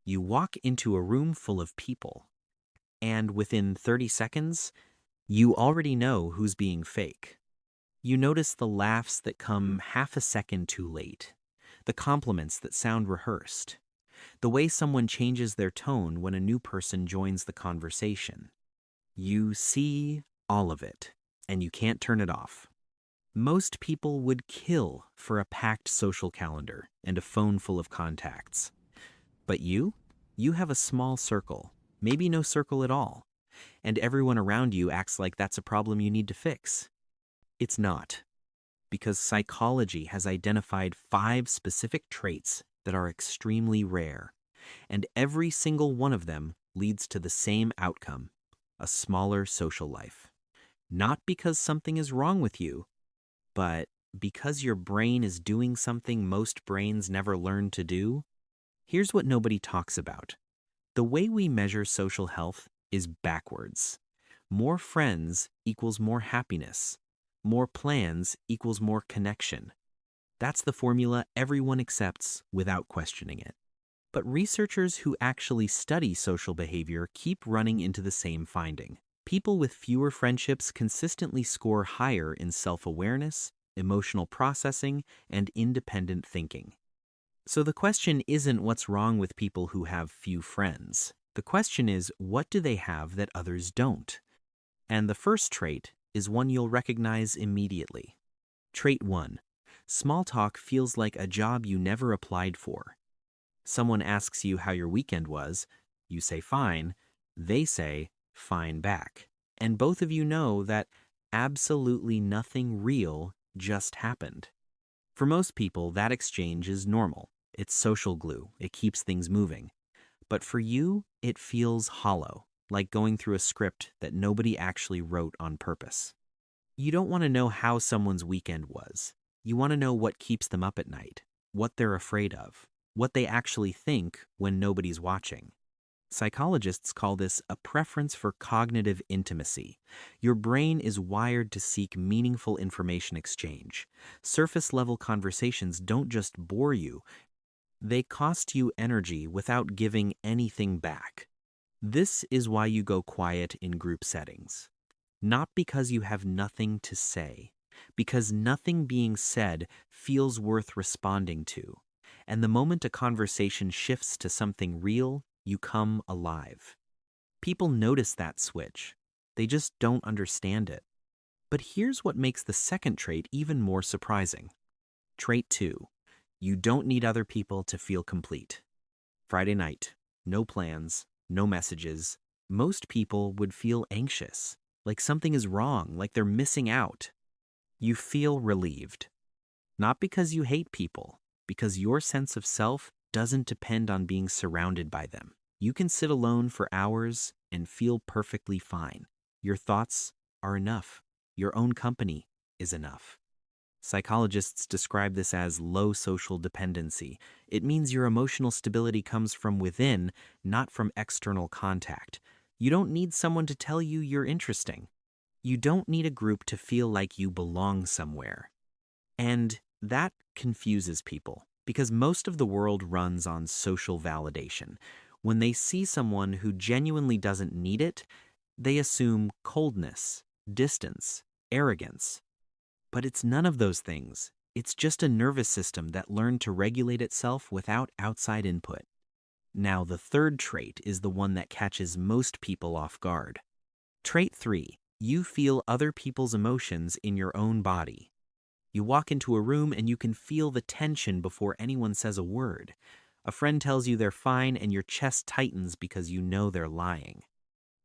You walk into a room full of people, and within 30 seconds, you already know who's being fake. You notice the laughs that come half a second too late, the compliments that sound rehearsed, the way someone changes their tone when a new person joins the conversation. You see all of it, and you can't turn it off. Most people would kill for a packed social calendar and a phone full of contacts. But you have a small circle, maybe no circle at all, and everyone around you acts like that's a problem you need to fix. It's not, because psychology has identified 5 specific traits that are extremely rare, and every single one of them leads to the same outcome: a smaller social life. Not because something is wrong with you, but because your brain is doing something most brains never learn to do. Here's what nobody talks about. The way we measure social health is backwards. More friends equals more happiness. More plans equals more connection. That's the formula everyone accepts without questioning it. But researchers who actually study social behavior keep running into the same finding. People with fewer friendships consistently score higher in self-awareness, emotional processing, and independent thinking. So the question isn't what's wrong with people who have few friends. The question is, what do they have that others don't? And the first trait is one you'll recognize immediately. Trait 1. Small talk feels like a job you never applied for. Someone asks you how your weekend was, you say fine, they say fine back. And both of you know that absolutely nothing real just happened. For most people, that exchange is normal. It's social glue. It keeps things moving. But for you, it feels hollow, like going through a script that nobody actually wrote on purpose. You don't want to know how someone's weekend was. You want to know what keeps them up at night, what they're afraid of, what they actually think when nobody's watching. Psychologists call this a preference for cognitive intimacy. Your brain is wired to seek meaningful information exchange. Surface-level conversations don't just bore you, they cost you energy without giving anything back. This is why you go quiet in group settings. Not because you have nothing to say, because nothing being said feels worth responding to. And the moment a conversation shifts to something real, you come alive. People notice that switch. They just don't understand it. But here's what makes the second trait even more surprising. Trait 2. You don't need other people to feel complete. Friday night, no plans, no messages. Most people would feel anxious, like something is wrong, like they're missing out. You feel relieved. Not because you hate people, because your sense of self doesn't depend on being surrounded by them. You can sit alone for hours and feel perfectly fine. Your thoughts are enough. Your own company is enough. Psychologists describe this as low social dependency. It means your emotional stability comes from within, not from external contact. You don't need someone to tell you you're interesting. You don't need a group to feel like you belong somewhere. And that confuses people, because most of the world runs on social validation. When they see someone who genuinely doesn't need it, they assume coldness, distance, arrogance. But it's none of those things. It's just a nervous system that learned to regulate itself without outside input. Now, the third trait is the one that catches most people off guard. Trait 3. You feel other people's emotions in your own body. You walk into a room and you can feel the tension before anyone says a word. A friend tells you they're fine and your chest tightens because you know they're lying.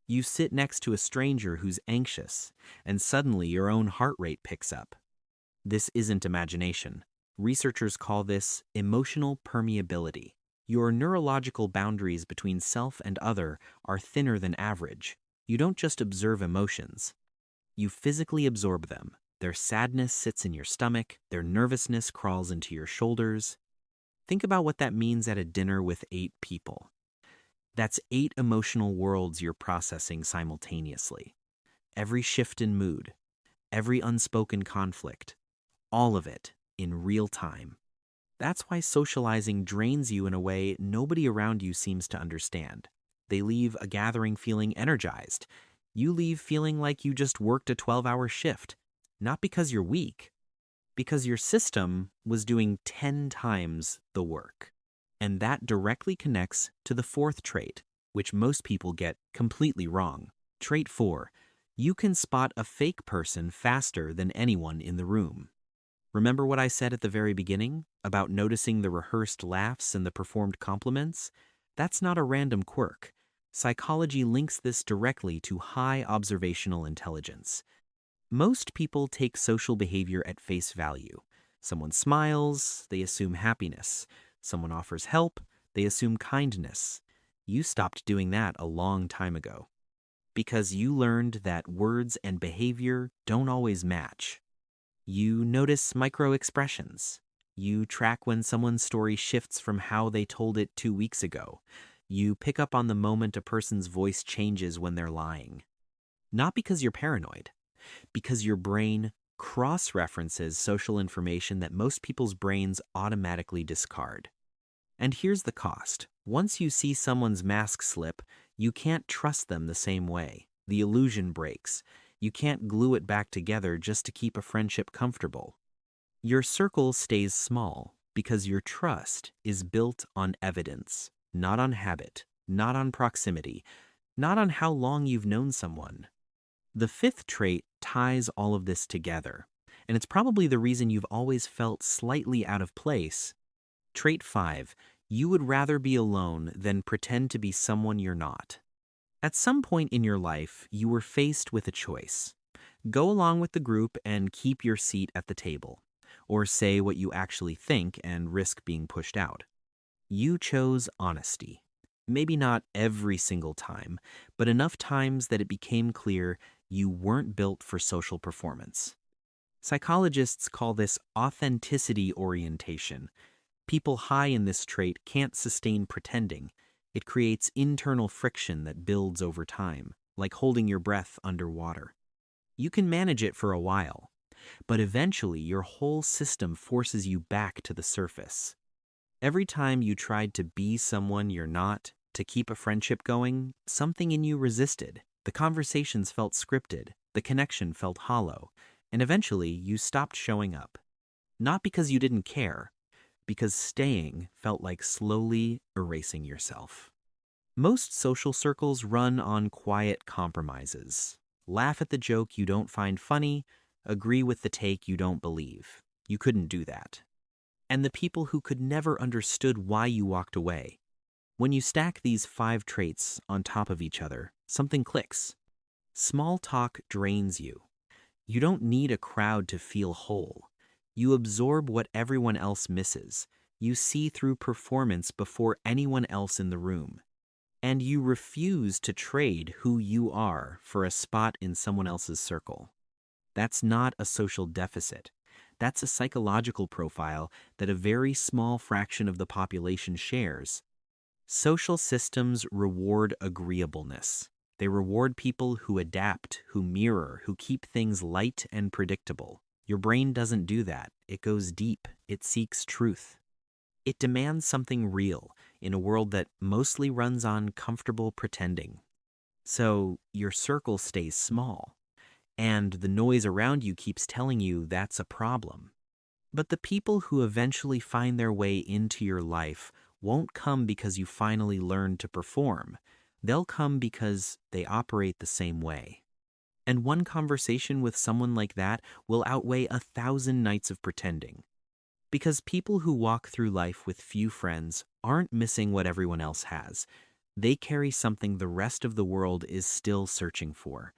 You sit next to a stranger who's anxious, and suddenly your own heart rate picks up. This isn't imagination. Researchers call this emotional permeability. Your neurological boundaries between self and other are thinner than average. You don't just observe emotions. You physically absorb them. Their sadness sits in your stomach. Their nervousness crawls into your shoulders. Think about what that means at a dinner with 8 people. That's 8 emotional worlds you're processing simultaneously. Every shift in mood, every unspoken conflict, all of it in real time. That's why socializing drains you in a way nobody around you seems to understand. They leave a gathering feeling energized. You leave feeling like you just worked a 12-hour shift. Not because you're weak, because your system was doing 10 times the work. And that directly connects to the fourth trait, which most people get completely wrong. Trait 4. You can spot a fake person faster than anyone in the room. Remember what I said at the very beginning about noticing the rehearsed laughs and the performed compliments? That's not a random quirk. Psychology links this directly to high observational intelligence. Most people take social behavior at face value. Someone smiles, they assume happiness. Someone offers help, they assume kindness. You stopped doing that a long time ago because you learned that words and behavior don't always match. You notice micro expressions. You track when someone's story shifts from how they told it 2 weeks ago. You pick up on the moment a person's voice changes when they're lying. Not because you're paranoid, because your brain cross-references social information that most people's brains automatically discard. And here's the cost. Once you see someone's mask slip, you can't trust them the same way. The illusion breaks. You can't glue it back together just to keep a friendship comfortable. Your circle stays small because your trust is built on evidence, not on habit, not on proximity, not on how long you've known someone. The fifth trait ties all of this together, and it's probably the reason you've always felt slightly out of place. Trait 5. You would rather be alone than pretend to be someone you're not. At some point in your life, you were faced with a choice. Go along with the group and keep your seat at the table, or say what you actually think and risk being pushed out. You chose honesty. Maybe not every single time, but enough times that it became clear you weren't built for social performance. Psychologists call this authenticity orientation. People high in this trait can't sustain pretending. It creates internal friction that builds over time, like holding your breath underwater. You can manage it for a while, but eventually your whole system forces you back to the surface. Every time you tried to be someone you're not, to keep a friendship going, something in you resisted. The conversations felt scripted, the connection felt hollow, and eventually you stopped showing up. Not because you didn't care, because staying felt like slowly erasing yourself. Most social circles run on quiet compromises. Laugh at the joke you don't find funny, agree with the take you don't believe. You couldn't do that. And the people who could never understood why you walked away. When you stack these 5 traits on top of each other, something clicks. Small talk drains you. You don't need a crowd to feel whole. You absorb what everyone else misses. You see through performance before anyone else in the room. And you refuse to trade who you are for a spot in someone else's circle. That's not a social deficit. That's a psychological profile that a very small fraction of the population shares. Social systems reward agreeableness. They reward people who adapt, who mirror, who keep things light and predictable. Your brain doesn't do that. It goes deep. It seeks truth. It demands something real in a world that mostly runs on comfortable pretending. So your circle stays small, and the noise around you keeps telling you that's a problem. But the people who eventually find their way into your life won't come because you finally learned to perform. They'll come because they operate the same way. And one conversation with someone like that will outweigh 1,000 nights of pretending. Because people who walk through life with few friends aren't missing what everyone else has. They carry something the rest of the world is still searching for.